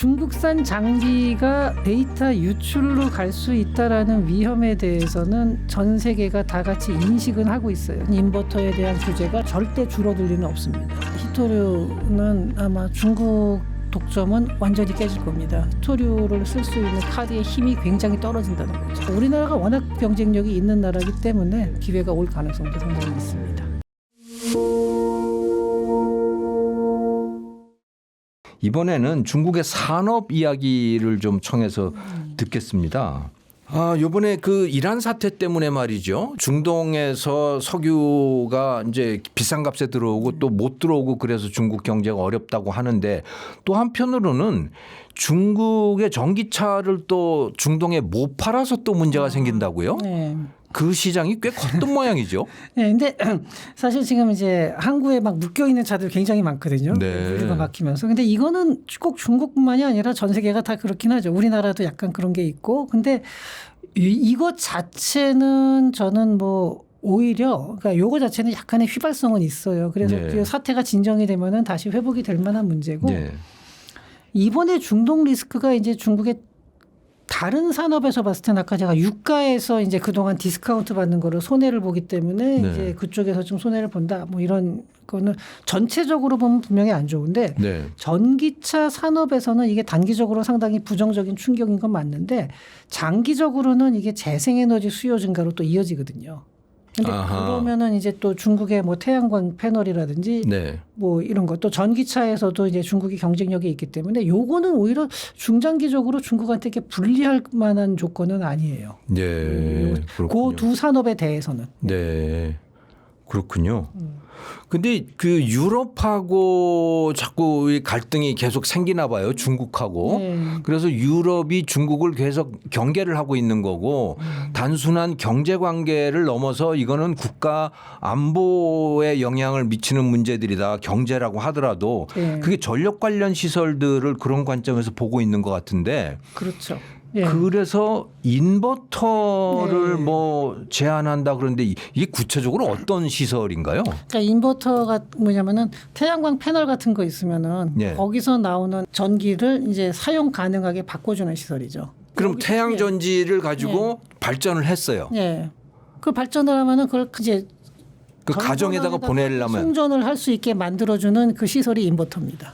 중국산 장비가 데이터 유출로 갈 수 있다라는 위험에 대해서는 전 세계가 다 같이 인식은 하고 있어요. 인버터에 대한 규제가 절대 줄어들 리는 없습니다. 히토류는 아마 중국 독점은 완전히 깨질 겁니다. 히토류를 쓸 수 있는 카드의 힘이 굉장히 떨어진다는 거죠. 우리나라가 워낙 경쟁력이 있는 나라이기 때문에 기회가 올 가능성도 상당히 있습니다. 이번에는 중국의 산업 이야기를 좀 청해서 듣겠습니다. 요번에 그 이란 사태 때문에 말이죠. 중동에서 석유가 이제 비싼 값에 들어오고 또 못 들어오고 그래서 중국 경제가 어렵다고 하는데 또 한편으로는 중국의 전기차를 또 중동에 못 팔아서 또 문제가 생긴다고요? 네. 그 시장이 꽤 컸던 모양이죠. 네, 근데 사실 지금 이제 항구에 막 묶여 있는 차들 굉장히 많거든요. 네. 물류가 막히면서. 근데 이거는 꼭 중국뿐만이 아니라 전 세계가 다 그렇긴 하죠. 우리나라도 약간 그런 게 있고. 근데 이것 자체는 저는 뭐 오히려 그러니까 요거 자체는 약간의 휘발성은 있어요. 그래서 네. 그 사태가 진정이 되면은 다시 회복이 될 만한 문제고. 네. 이번에 중동 리스크가 이제 중국의 다른 산업에서 봤을 때는 아까 제가 유가에서 이제 그동안 디스카운트 받는 거를 손해를 보기 때문에 네. 이제 그쪽에서 좀 손해를 본다. 뭐 이런 거는 전체적으로 보면 분명히 안 좋은데 네. 전기차 산업에서는 이게 단기적으로 상당히 부정적인 충격인 건 맞는데 장기적으로는 이게 재생에너지 수요 증가로 또 이어지거든요. 근데 그러면은 이제 또 중국의 뭐 태양광 패널이라든지 네. 뭐 이런 것도 전기차에서도 이제 중국이 경쟁력이 있기 때문에 요거는 오히려 중장기적으로 중국한테 이렇게 불리할 만한 조건은 아니에요. 네. 그 두 산업에 대해서는. 네. 그렇군요. 근데 그 유럽하고 자꾸 이 갈등이 계속 생기나 봐요. 중국하고. 네. 그래서 유럽이 중국을 계속 경계를 하고 있는 거고 단순한 경제 관계를 넘어서 이거는 국가 안보에 영향을 미치는 문제들이다. 경제라고 하더라도 네. 그게 전력 관련 시설들을 그런 관점에서 보고 있는 것 같은데 그렇죠. 예. 그래서 인버터를 네. 뭐 제한한다 그런데 이게 구체적으로 어떤 시설인가요? 그러니까 인버터가 뭐냐면은 태양광 패널 같은 거 있으면은 네. 거기서 나오는 전기를 이제 사용 가능하게 바꿔주는 시설이죠. 그럼 여기서- 태양 전지를 가지고 발전을 했어요. 예. 그 발전을 하면은 그걸 이제 그 가정에다가 보내려면 충전을 할 수 있게 만들어주는 그 시설이 인버터입니다.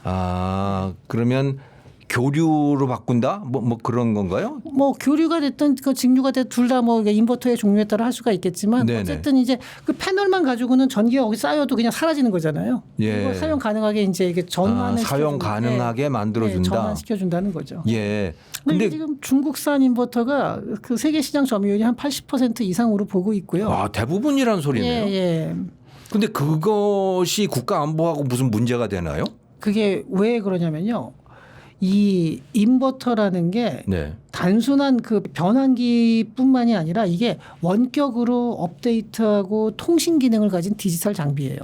그러면 교류로 바꾼다? 뭐 그런 건가요? 뭐 교류가 됐든 그 직류가 됐든 둘 다 뭐 인버터의 종류에 따라 할 수가 있겠지만 네네. 어쨌든 이제 그 패널만 가지고는 전기가 여기 쌓여도 그냥 사라지는 거잖아요. 예. 그걸 사용 가능하게 이제 이게 전환을 사용 시켜주는- 가능하게 네, 만들어준다. 전환시켜준다는 거죠. 예. 근데 근데 지금 중국산 인버터가 그 세계 시장 점유율이 한 80% 이상으로 보고 있고요. 대부분이란 소리네요. 예. 근데 그것이 국가 안보하고 무슨 문제가 되나요? 그게 왜 그러냐면요. 이 인버터라는 게 네. 단순한 그 변환기뿐만이 아니라 이게 원격으로 업데이트하고 통신 기능을 가진 디지털 장비예요.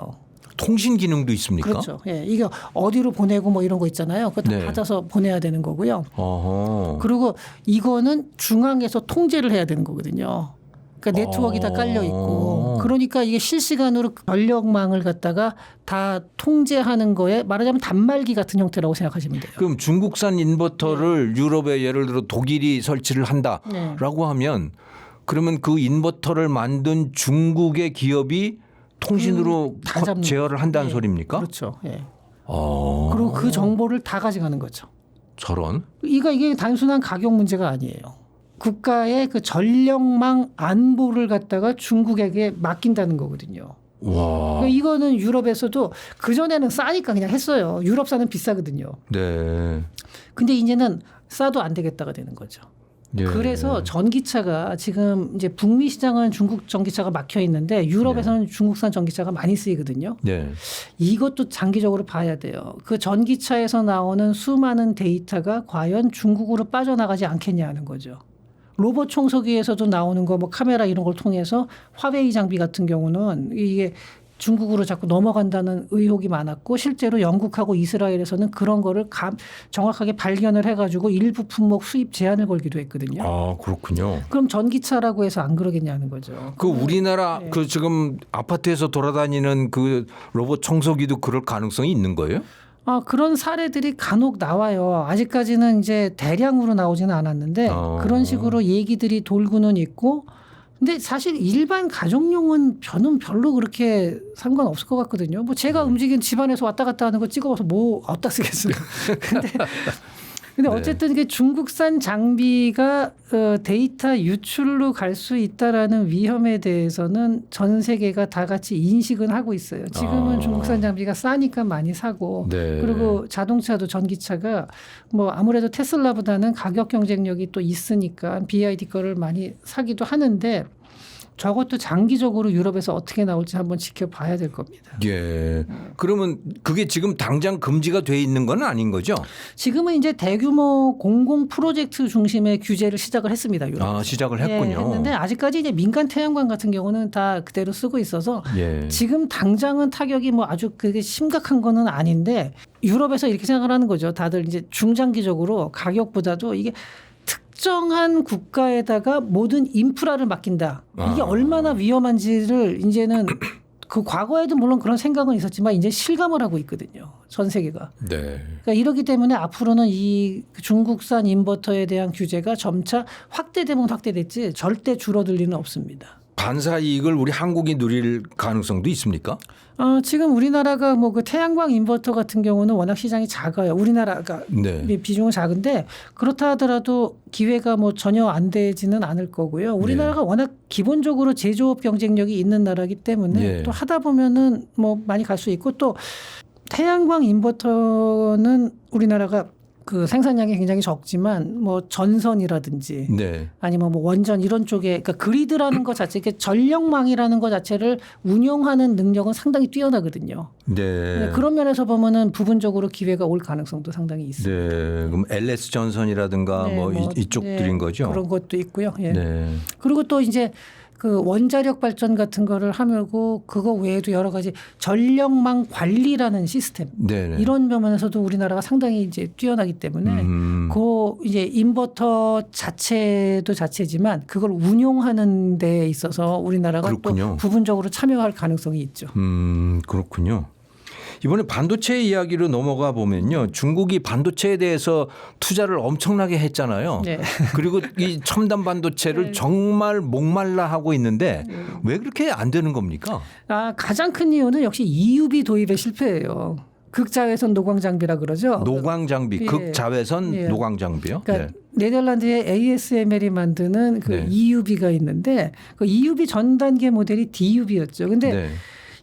통신 기능도 있습니까? 그렇죠. 예, 이게 어디로 보내고 뭐 이런 거 있잖아요. 그거 다 네. 받아서 보내야 되는 거고요. 어허. 그리고 이거는 중앙에서 통제를 해야 되는 거거든요. 그러니까 네트워크가 다 깔려 있고 그러니까 이게 실시간으로 전력망을 갖다가 다 통제하는 거에 말하자면 단말기 같은 형태라고 생각하시면 돼요. 그럼 중국산 인버터를 유럽에 예를 들어 독일이 설치를 한다라고 네. 하면 그러면 그 인버터를 만든 중국의 기업이 통신으로 다 잡는 제어를 한다는 예. 소리입니까? 그렇죠. 예. 그리고 그리고 그 정보를 다 가져가는 거죠. 저런. 이게 단순한 가격 문제가 아니에요. 국가의 그 전력망 안보를 갖다가 중국에게 맡긴다는 거거든요. 와. 그러니까 이거는 유럽에서도 그전에는 싸니까 그냥 했어요. 유럽산은 비싸거든요. 네. 근데 이제는 싸도 안 되겠다가 되는 거죠. 예. 그래서 전기차가 지금 이제 북미 시장은 중국 전기차가 막혀 있는데 유럽에서는 중국산 전기차가 많이 쓰이거든요. 네. 이것도 장기적으로 봐야 돼요. 그 전기차에서 나오는 수많은 데이터가 과연 중국으로 빠져나가지 않겠냐 하는 거죠. 로봇 청소기에서도 나오는 거 뭐 카메라 이런 걸 통해서 화웨이 장비 같은 경우는 이게 중국으로 자꾸 넘어간다는 의혹이 많았고 실제로 영국하고 이스라엘에서는 그런 거를 정확하게 발견을 해가지고 일부 품목 수입 제한을 걸기도 했거든요. 그렇군요. 그럼 전기차라고 해서 안 그러겠냐는 거죠. 그 우리나라 네. 그 지금 아파트에서 돌아다니는 그 로봇 청소기도 그럴 가능성이 있는 거예요? 그런 사례들이 간혹 나와요. 아직까지는 이제 대량으로 나오지는 않았는데 그런 식으로 얘기들이 돌고는 있고. 근데 사실 일반 가정용은 저는 별로 그렇게 상관없을 것 같거든요. 뭐 제가 움직인 집안에서 왔다 갔다 하는 거 찍어봐서 뭐 어디다 쓰겠어요. 근데 어쨌든 이게 중국산 장비가 데이터 유출로 갈 수 있다라는 위험에 대해서는 전 세계가 다 같이 인식은 하고 있어요. 지금은 중국산 장비가 싸니까 많이 사고 그리고 자동차도 전기차가 뭐 아무래도 테슬라보다는 가격 경쟁력이 또 있으니까 BYD 거를 많이 사기도 하는데 저것도 장기적으로 유럽에서 어떻게 나올지 한번 지켜봐야 될 겁니다. 예. 그러면 그게 지금 당장 금지가 돼 있는 건 아닌 거죠? 지금은 이제 대규모 공공 프로젝트 중심의 규제를 시작을 했습니다. 유럽에서. 시작을 했군요. 했는데 아직까지 이제 민간 태양광 같은 경우는 다 그대로 쓰고 있어서 예. 지금 지금 당장은 타격이 뭐 아주 그게 심각한 거는 아닌데 유럽에서 이렇게 생각을 하는 거죠. 다들 이제 중장기적으로 가격보다도 이게 특정한 국가에다가 모든 인프라를 맡긴다. 이게 얼마나 위험한지를 이제는 그 과거에도 물론 그런 생각은 있었지만 이제 실감을 하고 있거든요. 전 세계가. 네. 그러니까 이러기 때문에 앞으로는 이 중국산 인버터에 대한 규제가 점차 확대되면 확대됐지 절대 줄어들 리는 없습니다. 반사 이익을 우리 한국이 누릴 가능성도 있습니까? 지금 우리나라가 뭐 그 태양광 인버터 같은 경우는 워낙 시장이 작아요. 우리나라가 비중은 작은데 그렇다 하더라도 기회가 뭐 전혀 안 되지는 않을 거고요. 우리나라가 워낙 기본적으로 제조업 경쟁력이 있는 나라이기 때문에 또 하다 보면은 뭐 많이 갈 수 있고 또 태양광 인버터는 우리나라가 그 생산량이 굉장히 적지만 뭐 전선이라든지 아니면 뭐 원전 이런 쪽에 그러니까 그리드라는 것 자체, 전력망이라는 것 자체를 운용하는 능력은 상당히 뛰어나거든요. 그런 면에서 보면은 부분적으로 기회가 올 가능성도 상당히 있습니다. 그럼 LS 전선이라든가 뭐 이쪽들인 거죠? 그런 것도 있고요. 그리고 또 이제 그 원자력 발전 같은 거를 하고 그거 외에도 여러 가지 전력망 관리라는 시스템 이런 면에서도 우리나라가 상당히 이제 뛰어나기 때문에 그 이제 인버터 자체도 자체지만 그걸 운용하는 데 있어서 우리나라가 또 부분적으로 참여할 가능성이 있죠. 그렇군요. 이번에 반도체 이야기로 넘어가 보면요. 중국이 반도체에 대해서 투자를 엄청나게 했잖아요. 그리고 이 첨단 반도체를 정말 목말라 하고 있는데 왜 그렇게 안 되는 겁니까? 가장 큰 이유는 역시 EUV 도입의 실패예요. 극자외선 노광 장비라 그러죠. 노광 장비, 극자외선 노광 장비요. 그러니까 네덜란드의 ASML이 만드는 그 EUV가 있는데 그 EUV 전 단계 모델이 DUV였죠. 근데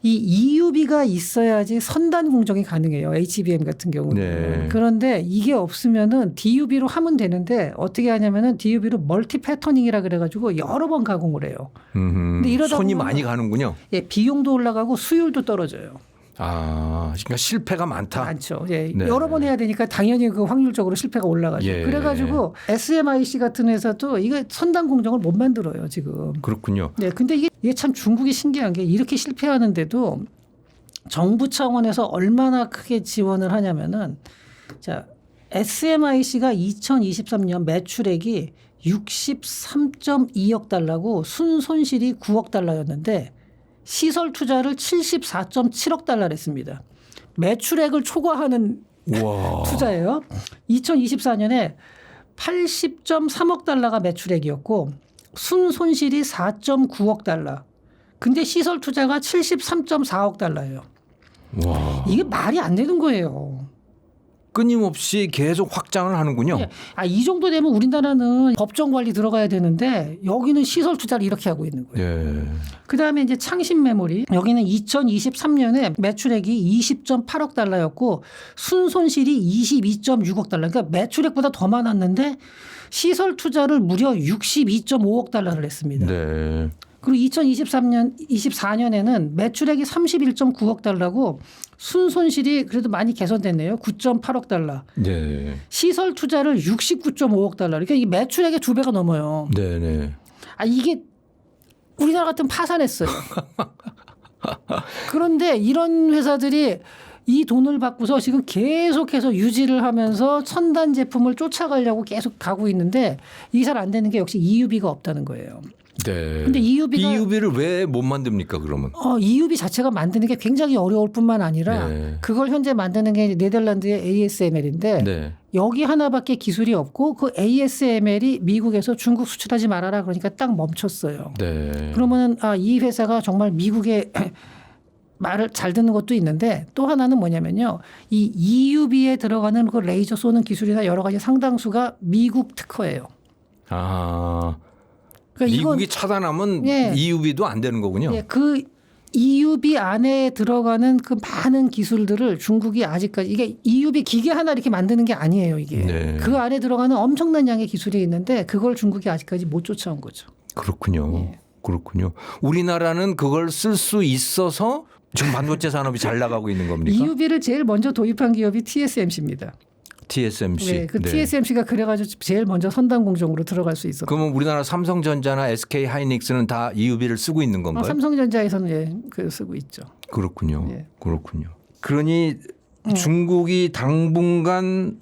이 EUV가 있어야지 선단 공정이 가능해요. HBM 같은 경우는. 그런데 이게 없으면은 DUV로 하면 되는데 어떻게 하냐면은 DUV로 멀티 패터닝이라 그래가지고 여러 번 가공을 해요. 근데 이러다 손이 많이 가는군요. 비용도 올라가고 수율도 떨어져요. 그러니까 실패가 많죠. 여러 번 해야 되니까 당연히 그 확률적으로 실패가 올라가죠. 그래가지고 SMIC 같은 회사도 이게 선단 공정을 못 만들어요 지금. 그렇군요. 근데 이게 참 중국이 신기한 게 이렇게 실패하는데도 정부 차원에서 얼마나 크게 지원을 하냐면은 자 SMIC가 2023년 매출액이 63.2억 달러고 순손실이 9억 달러였는데. 시설 투자를 74.7억 달러를 했습니다. 매출액을 초과하는 투자예요. 2024년에 80.3억 달러가 매출액이었고 순손실이 4.9억 달러. 근데 시설 투자가 73.4억 달러예요. 이게 말이 안 되는 거예요. 끊임없이 계속 확장을 하는군요. 이 정도 되면 우리나라는 법정 관리 들어가야 되는데 여기는 시설 투자를 이렇게 하고 있는 거예요. 그다음에 이제 창신 메모리 여기는 2023년에 매출액이 20.8억 달러였고 순손실이 22.6억 달러. 그러니까 매출액보다 더 많았는데 시설 투자를 무려 62.5억 달러를 했습니다. 그리고 2024년에는 매출액이 31.9억 달러고 순손실이 그래도 많이 개선됐네요. 9.8억 달러. 시설 투자를 69.5억 달러. 그러니까 이 매출액의 2배가 넘어요. 이게 우리나라 같으면 파산했어요. 그런데 이런 회사들이 이 돈을 받고서 지금 계속해서 유지를 하면서 첨단 제품을 쫓아가려고 계속 가고 있는데 이게 잘 안 되는 게 역시 EUV가 없다는 거예요. 네. 근데 EUB를 왜 못 만듭니까 그러면? EUB 자체가 만드는 게 굉장히 어려울 뿐만 아니라 네. 그걸 현재 만드는 게 네덜란드의 ASML인데 네. 여기 하나밖에 기술이 없고 그 ASML이 미국에서 중국 수출하지 말아라 그러니까 딱 멈췄어요. 네. 그러면은 이 회사가 정말 미국의 말을 잘 듣는 것도 있는데 또 하나는 뭐냐면요. 이 EUB에 들어가는 그 레이저 쏘는 기술이나 여러 가지 상당수가 미국 특허예요. 아. 그러니까 미국이 차단하면 예. EUB도 안 되는 거군요. 예, 그 EUB 안에 들어가는 그 많은 기술들을 중국이 아직까지 이게 EUB 기계 하나 이렇게 만드는 게 아니에요. 이게 네. 그 안에 들어가는 엄청난 양의 기술이 있는데 그걸 중국이 아직까지 못 쫓아온 거죠. 그렇군요. 예. 그렇군요. 우리나라는 그걸 쓸 수 있어서 지금 반도체 산업이 잘 나가고 있는 겁니까? EUB를 제일 먼저 도입한 기업이 TSMC입니다. TSMC. 네, 그 네. TSMC가 그래가지고 제일 먼저 선단 공정으로 들어갈 수 있었고. 그러면 우리나라 삼성전자나 SK 하이닉스는 다 EUB를 쓰고 있는 건가요? 삼성전자에서는 그 쓰고 있죠. 그렇군요. 예. 그렇군요. 그러니 중국이 당분간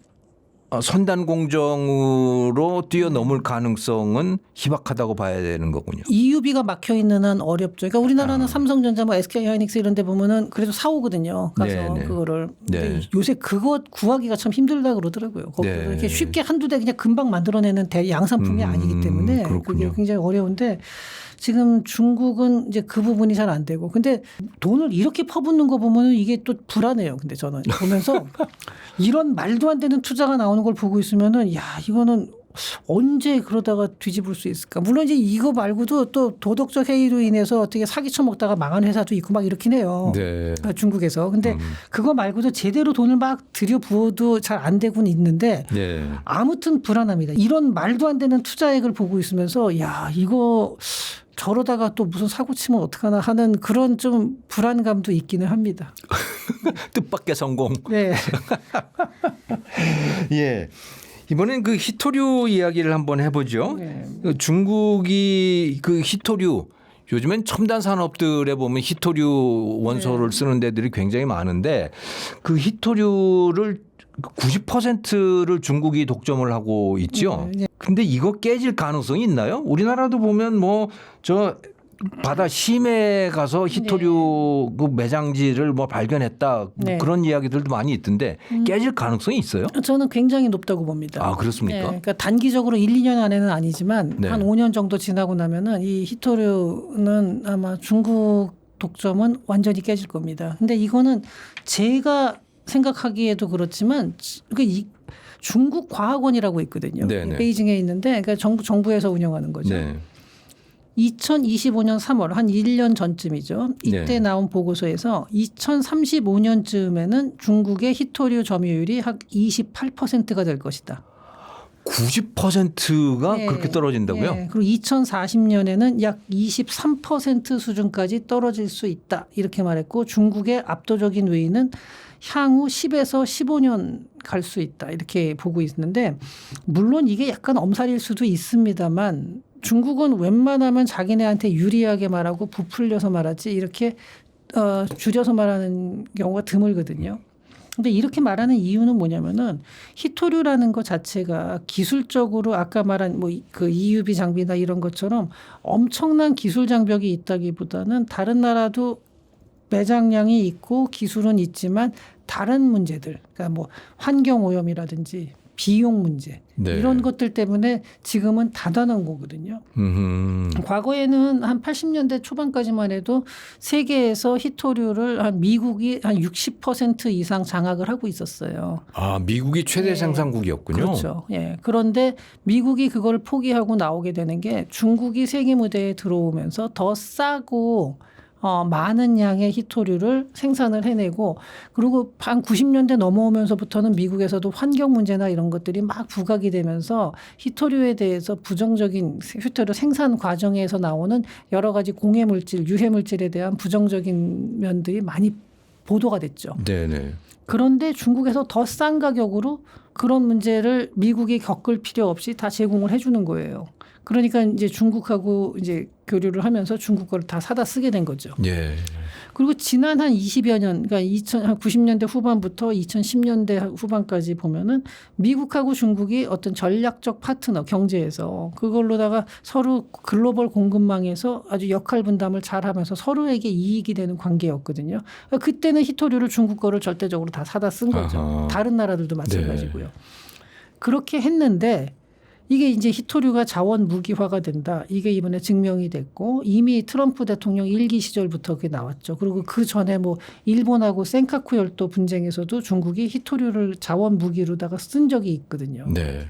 선단 공정으로 뛰어넘을 가능성은 희박하다고 봐야 되는 거군요. EUB가 막혀 있는 한 어렵죠. 그러니까 우리나라는 삼성전자, 뭐 SK 하이닉스 이런 데 보면은 그래도 사오거든요. 가서 네, 네. 그거를. 근데 네. 요새 그거 구하기가 참 힘들다 그러더라고요. 거기 네. 이렇게 쉽게 한두 대 그냥 금방 만들어내는 양산품이 아니기 때문에 그렇군요. 그게 굉장히 어려운데 지금 중국은 이제 그 부분이 잘 안 되고 근데 돈을 이렇게 퍼붓는 거 보면은 이게 또 불안해요. 근데 저는 보면서 이런 말도 안 되는 투자가 나오는 걸 보고 있으면은 야 이거는 언제 그러다가 뒤집을 수 있을까? 물론 이제 이거 말고도 또 도덕적 해이로 인해서 어떻게 사기 쳐먹다가 망한 회사도 있고 막 이렇긴 해요. 네. 중국에서. 근데 그거 말고도 제대로 돈을 막 들여부어도 잘 안 되고는 있는데 네. 아무튼 불안합니다. 이런 말도 안 되는 투자액을 보고 있으면서 야 이거 저러다가 또 무슨 사고 치면 어떡하나 하는 그런 좀 불안감도 있기는 합니다. 뜻밖의 성공. 네. 예. 이번엔 그 히토류 이야기를 한번 해보죠. 네. 중국이 그 히토류 요즘엔 첨단 산업들에 보면 히토류 원소를 쓰는 데들이 굉장히 많은데 그 히토류를 90%를 중국이 독점을 하고 있죠. 네. 근데 이거 깨질 가능성이 있나요? 우리나라도 보면 뭐 저 바다 심해에 가서 히토류 그 매장지를 뭐 발견했다 네. 그런 이야기들도 많이 있던데 깨질 가능성이 있어요? 저는 굉장히 높다고 봅니다. 아 그렇습니까? 네, 그러니까 단기적으로 1, 2년 안에는 아니지만 네. 한 5년 정도 지나고 나면은 이 히토류는 아마 중국 독점은 완전히 깨질 겁니다. 근데 이거는 제가 생각하기에도 그렇지만 이 중국 과학원이라고 있거든요. 네네. 베이징에 있는데 그러니까 정부에서 운영하는 거죠. 네. 2025년 3월 한 1년 전쯤이죠. 이때 네. 나온 보고서에서 2035년쯤에는 중국의 히토류 점유율이 한 28%가 될 것이다. 90%가 네. 그렇게 떨어진다고요? 네. 그리고 2040년에는 약 23% 수준까지 떨어질 수 있다. 이렇게 말했고 중국의 압도적인 우위는 향후 10에서 15년 갈 수 있다. 이렇게 보고 있는데 물론 이게 약간 엄살일 수도 있습니다만 중국은 웬만하면 자기네한테 유리하게 말하고 부풀려서 말하지 이렇게 줄여서 말하는 경우가 드물거든요. 근데 이렇게 말하는 이유는 뭐냐면은 히토류라는 것 자체가 기술적으로 아까 말한 뭐 그 EUB 장비나 이런 것처럼 엄청난 기술 장벽이 있다기보다는 다른 나라도 매장량이 있고 기술은 있지만 다른 문제들, 그러니까 뭐 환경 오염이라든지 비용 문제 네. 이런 것들 때문에 지금은 다단한 거거든요. 과거에는 한 80년대 초반까지만 해도 세계에서 히토류를 한 미국이 한 60% 이상 장악을 하고 있었어요. 아 미국이 최대 네. 생산국이었군요. 그렇죠. 예. 그런데 미국이 그걸 포기하고 나오게 되는 게 중국이 세계 무대에 들어오면서 더 싸고 많은 양의 히토류를 생산을 해내고 그리고 한 90년대 넘어오면서부터는 미국에서도 환경 문제나 이런 것들이 막 부각이 되면서 히토류에 대해서 부정적인 히토류 생산 과정에서 나오는 여러 가지 공해 물질, 유해 물질에 대한 부정적인 면들이 많이 보도가 됐죠. 네네. 그런데 중국에서 더 싼 가격으로 그런 문제를 미국이 겪을 필요 없이 다 제공을 해주는 거예요. 그러니까 이제 중국하고 이제 교류를 하면서 중국 거를 다 사다 쓰게 된 거죠. 예. 그리고 지난 한 20여 년, 그러니까 90년대 후반부터 2010년대 후반까지 보면은 미국하고 중국이 어떤 전략적 파트너 경제에서 그걸로다가 서로 글로벌 공급망에서 아주 역할 분담을 잘하면서 서로에게 이익이 되는 관계였거든요. 그러니까 그때는 히토류를 중국 거를 절대적으로 다 사다 쓴 거죠. 아하. 다른 나라들도 마찬가지고요. 그렇게 했는데 이게 이제 히토류가 자원 무기화가 된다. 이게 이번에 증명이 됐고 이미 트럼프 대통령 1기 시절부터 그게 나왔죠. 그리고 그 전에 뭐 일본하고 센카쿠 열도 분쟁에서도 중국이 히토류를 자원 무기로다가 쓴 적이 있거든요. 네.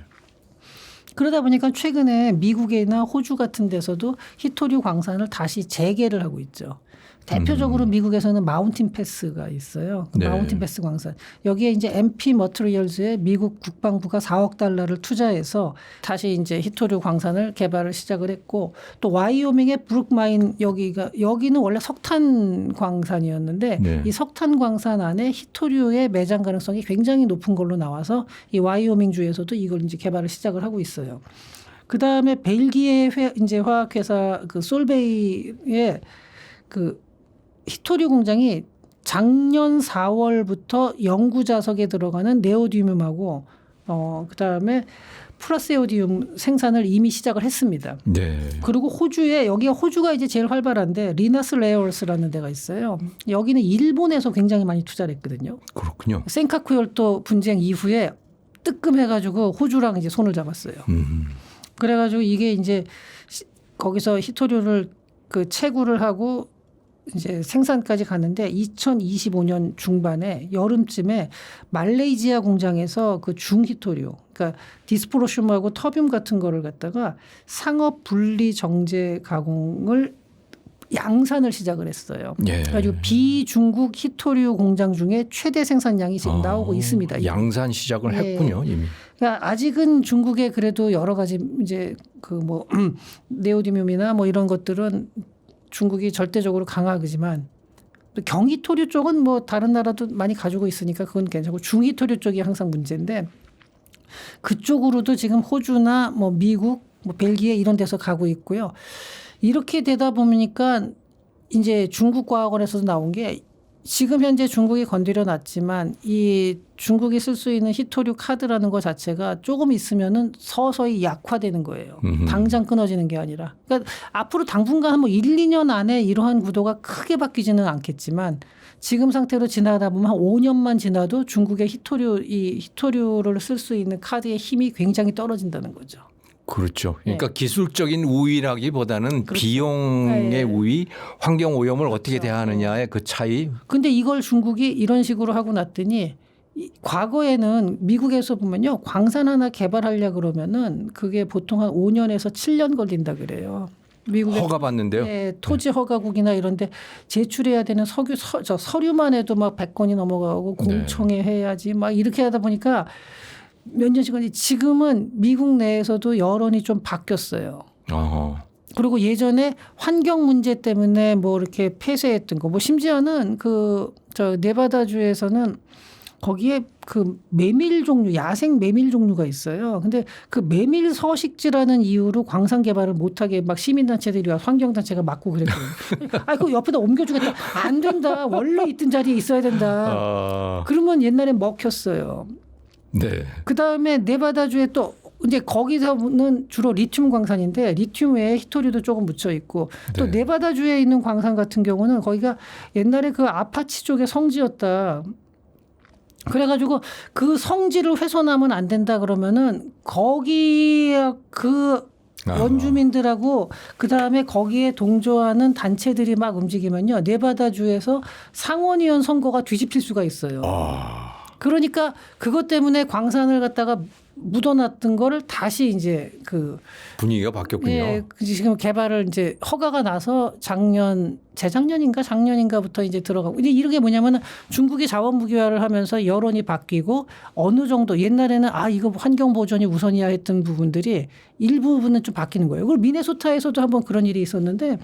그러다 보니까 최근에 미국이나 호주 같은 데서도 히토류 광산을 다시 재개를 하고 있죠. 대표적으로 미국에서는 마운틴 패스가 있어요. 그 네. 마운틴 패스 광산. 여기에 이제 MP 머티리얼즈에 미국 국방부가 4억 달러를 투자해서 다시 이제 히토류 광산을 개발을 시작을 했고 또 와이오밍의 브룩마인 여기는 원래 석탄 광산이었는데 네. 이 석탄 광산 안에 히토류의 매장 가능성이 굉장히 높은 걸로 나와서 이 와이오밍 주에서도 이걸 이제 개발을 시작을 하고 있어요. 그 다음에 벨기에 이제 화학회사 그 솔베이의 그 히토류 공장이 작년 4월부터 연구 자석에 들어가는 네오디뮴하고 그다음에 플러세오디움 생산을 이미 시작을 했습니다. 네. 그리고 호주가 이제 제일 활발한데 리나스 레어얼스라는 데가 있어요. 여기는 일본에서 굉장히 많이 투자를 했거든요. 그렇군요. 센카쿠 열도 분쟁 이후에 뜨끔해가지고 호주랑 이제 손을 잡았어요. 그래가지고 이게 이제 거기서 히토류를 그 채굴을 하고 이제 생산까지 갔는데 2025년 중반에 여름쯤에 말레이시아 공장에서 그 중히토류, 그러니까 디스프로슘하고 터뷴 같은 거를 갖다가 상업 분리 정제 가공을 양산을 시작을 했어요. 예. 그래가지고 비중국 히토류 공장 중에 최대 생산량이 지금 나오고 있습니다. 양산 시작을 예. 했군요, 이미. 그러니까 아직은 중국에 그래도 여러 가지 이제 그 뭐 네오디뮴이나 뭐 이런 것들은 중국이 절대적으로 강하지만 경히토류 쪽은 뭐 다른 나라도 많이 가지고 있으니까 그건 괜찮고 중히토류 쪽이 항상 문제인데 그쪽으로도 지금 호주나 뭐 미국, 뭐 벨기에 이런 데서 가고 있고요. 이렇게 되다 보니까 이제 중국 과학원에서도 나온 게 지금 현재 중국이 건드려 놨지만 이 중국이 쓸 수 있는 히토류 카드라는 것 자체가 조금 있으면은 서서히 약화되는 거예요. 당장 끊어지는 게 아니라. 그러니까 앞으로 당분간 뭐 1, 2년 안에 이러한 구도가 크게 바뀌지는 않겠지만 지금 상태로 지나다 보면 한 5년만 지나도 중국의 히토류를 쓸 수 있는 카드의 힘이 굉장히 떨어진다는 거죠. 그렇죠. 그러니까 기술적인 우위라기보다는 그렇죠. 비용의 네. 우위, 환경 오염을 어떻게 그렇죠. 대하느냐의 그 차이. 근데 이걸 중국이 이런 식으로 하고 났더니 과거에는 미국에서 보면요. 광산 하나 개발하려고 그러면은 그게 보통 한 5년에서 7년 걸린다 그래요. 미국의 허가 받는데요. 네, 토지 허가국이나 이런 데 제출해야 되는 서류만 해도 막 100건이 넘어가고 공청회 해야지 막 이렇게 하다 보니까 몇 년씩 걸리 지금은 미국 내에서도 여론이 좀 바뀌었어요. 그리고 예전에 환경 문제 때문에 뭐 이렇게 폐쇄했던 거, 뭐 심지어는 네바다주에서는 거기에 그 메밀 종류, 야생 메밀 종류가 있어요. 근데 그 메밀 서식지라는 이유로 광산 개발을 못하게 막 시민단체들이 와 환경단체가 막고 그랬거든요. 그거 옆에다 옮겨주겠다. 안 된다. 원래 있던 자리에 있어야 된다. 그러면 옛날에 먹혔어요. 네. 그 다음에 네바다주에 또 이제 거기서는 주로 리튬 광산인데 리튬 외에 히토류도 조금 묻혀 있고 또 네. 네바다주에 있는 광산 같은 경우는 거기가 옛날에 그 아파치 쪽의 성지였다. 그래가지고 그 성지를 훼손하면 안 된다 그러면은 거기 그 원주민들하고 그 다음에 거기에 동조하는 단체들이 막 움직이면요 네바다주에서 상원의원 선거가 뒤집힐 수가 있어요. 그러니까 그것 때문에 광산을 갖다가 묻어놨던 거를 다시 이제 그 분위기가 바뀌었군요. 예, 지금 개발을 이제 허가가 나서 작년인가부터 이제 들어가고. 근데 이런 게 뭐냐면은 중국이 자원 무기화를 하면서 여론이 바뀌고 어느 정도 옛날에는 이거 환경 보존이 우선이야 했던 부분들이 일부분은 좀 바뀌는 거예요. 그리고 미네소타에서도 한번 그런 일이 있었는데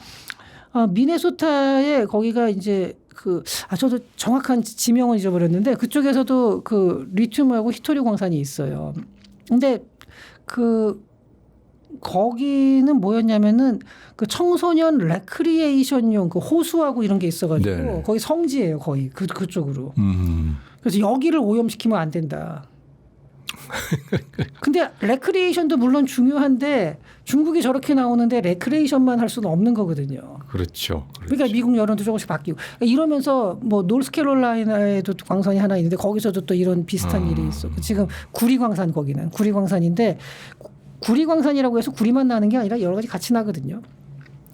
미네소타에 거기가 이제 저도 정확한 지명은 잊어버렸는데 그쪽에서도 그 리튬하고 히토류 광산이 있어요. 근데 거기는 뭐였냐면은 그 청소년 레크리에이션용 그 호수하고 이런 게 있어가지고 네. 거기 성지예요 거의 그쪽으로. 음. 그래서 여기를 오염시키면 안 된다. 근데 레크리에이션도 물론 중요한데 중국이 저렇게 나오는데 레크리에이션만 할 수는 없는 거거든요. 그렇죠. 그러니까 미국 여론도 조금씩 바뀌고 이러면서 뭐 노스캐롤라이나에도 광산이 하나 있는데 거기서도 또 이런 비슷한 일이 있어. 지금 구리광산 거기는 구리광산인데 구리광산이라고 해서 구리만 나는 게 아니라 여러 가지 같이 나거든요.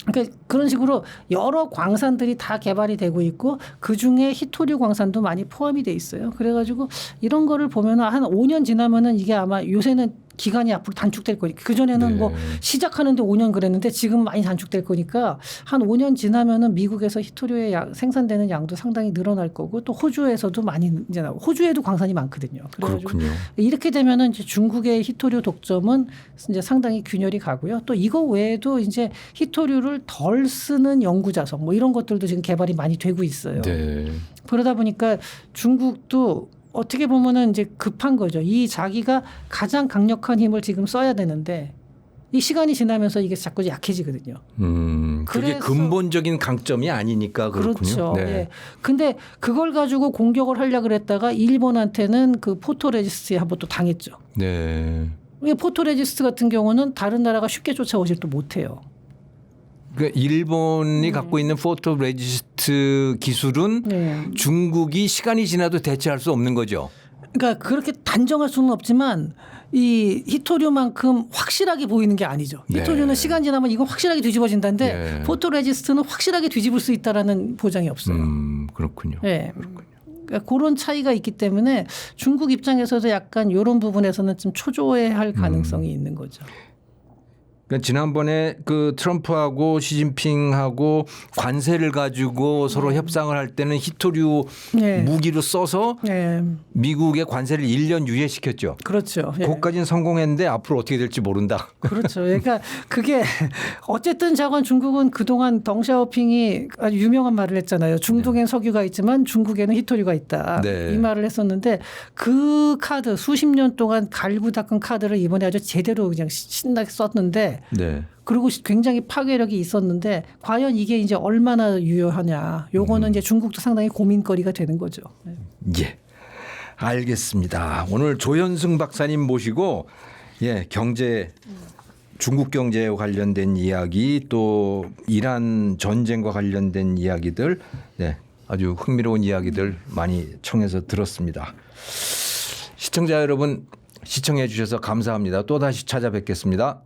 그러니까 그런 식으로 여러 광산들이 다 개발이 되고 있고 그중에 히토류 광산도 많이 포함이 돼 있어요. 그래가지고 이런 거를 보면 한 5년 지나면은 이게 아마 요새는 기간이 앞으로 단축될 거니까 그전에는 네. 뭐 시작하는데 5년 그랬는데 지금 많이 단축될 거니까 한 5년 지나면은 미국에서 히토류의 생산되는 양도 상당히 늘어날 거고 또 호주에서도 많이 이제 나오고 호주에도 광산이 많거든요. 그래가지고 그렇군요. 이렇게 되면은 이제 중국의 히토류 독점은 이제 상당히 균열이 가고요. 또 이거 외에도 이제 히토류를 덜 쓰는 연구 자석 뭐 이런 것들도 지금 개발이 많이 되고 있어요. 네. 그러다 보니까 중국도 어떻게 보면은 이제 급한 거죠. 이 자기가 가장 강력한 힘을 지금 써야 되는데 이 시간이 지나면서 이게 자꾸 약해지거든요. 그게 그래서- 근본적인 강점이 아니니까 그렇군요. 그렇죠. 네. 예. 근데 그걸 가지고 공격을 하려고 그랬다가 일본한테는 그 포토레지스트에 한번 또 당했죠. 네. 이 포토레지스트 같은 경우는 다른 나라가 쉽게 쫓아오질 또 못해요. 그러니까 일본이 갖고 있는 포토 레지스트 기술은 네. 중국이 시간이 지나도 대체할 수 없는 거죠. 그러니까 그렇게 단정할 수는 없지만 이 히토류만큼 확실하게 보이는 게 아니죠. 네. 히토류는 시간 지나면 이건 확실하게 뒤집어진다는데 네. 포토레지스트는 확실하게 뒤집을 수 있다라는 보장이 없어요. 그렇군요. 네. 그러니까 그런 차이가 있기 때문에 중국 입장에서도 약간 이런 부분에서는 좀 초조해할 가능성이 있는 거죠. 그러니까 지난번에 그 트럼프하고 시진핑하고 관세를 가지고 서로 협상을 할 때는 히토류 네. 무기로 써서 네. 미국의 관세를 1년 유예시켰죠. 그렇죠. 예. 그것까지는 성공했는데 앞으로 어떻게 될지 모른다. 그렇죠. 그러니까 그게 어쨌든 자관 중국은 그동안 덩샤오핑이 아주 유명한 말을 했잖아요. 중동엔 석유가 있지만 중국에는 히토류가 있다. 네. 이 말을 했었는데 그 카드 수십 년 동안 갈고 닦은 카드를 이번에 아주 제대로 그냥 신나게 썼는데 네. 그리고 굉장히 파괴력이 있었는데 과연 이게 이제 얼마나 유효하냐. 요거는 이제 중국도 상당히 고민거리가 되는 거죠. 네. 예. 알겠습니다. 오늘 조현승 박사님 모시고 경제 중국 경제와 관련된 이야기 또 이란 전쟁과 관련된 이야기들 아주 흥미로운 이야기들 많이 청해서 들었습니다. 시청자 여러분 시청해 주셔서 감사합니다. 또 다시 찾아뵙겠습니다.